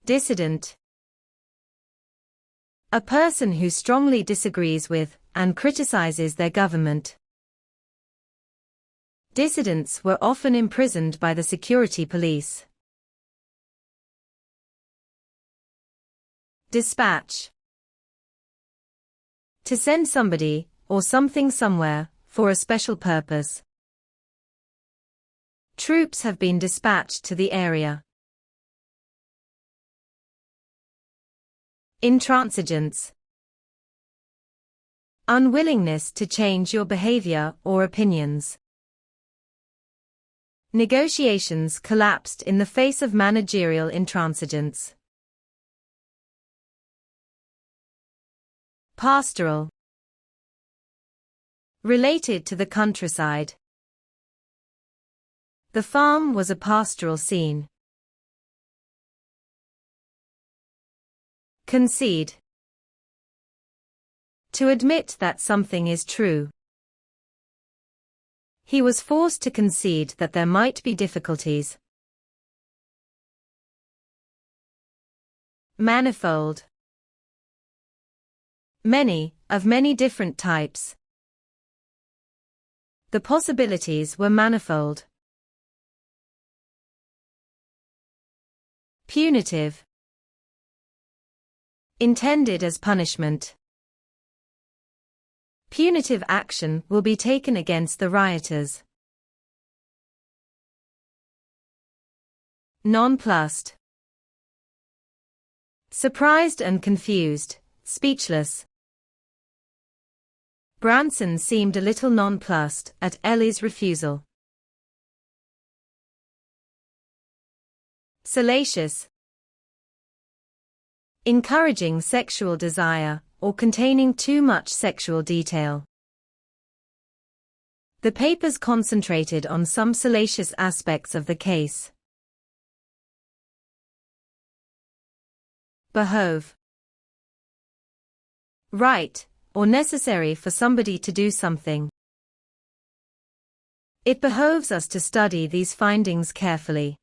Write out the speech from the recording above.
Dissident. A person who strongly disagrees with and criticizes their government. Dissidents were often imprisoned by the security police. Dispatch. To send somebody, or something somewhere, for a special purpose. Troops have been dispatched to the area. Intransigence. Unwillingness to change your behavior or opinions. Negotiations collapsed in the face of managerial intransigence. Pastoral. Related to the countryside. The farm was a pastoral scene. Concede. To admit that something is true. He was forced to concede that there might be difficulties. Manifold. Many, of many different types. The possibilities were manifold. Punitive. Intended as punishment. Punitive action will be taken against the rioters. Nonplussed. Surprised and confused, speechless. Branson seemed a little nonplussed at Ellie's refusal. Salacious. Encouraging sexual desire, or containing too much sexual detail. The papers concentrated on some salacious aspects of the case. Behove. Right, or necessary for somebody to do something. It behoves us to study these findings carefully.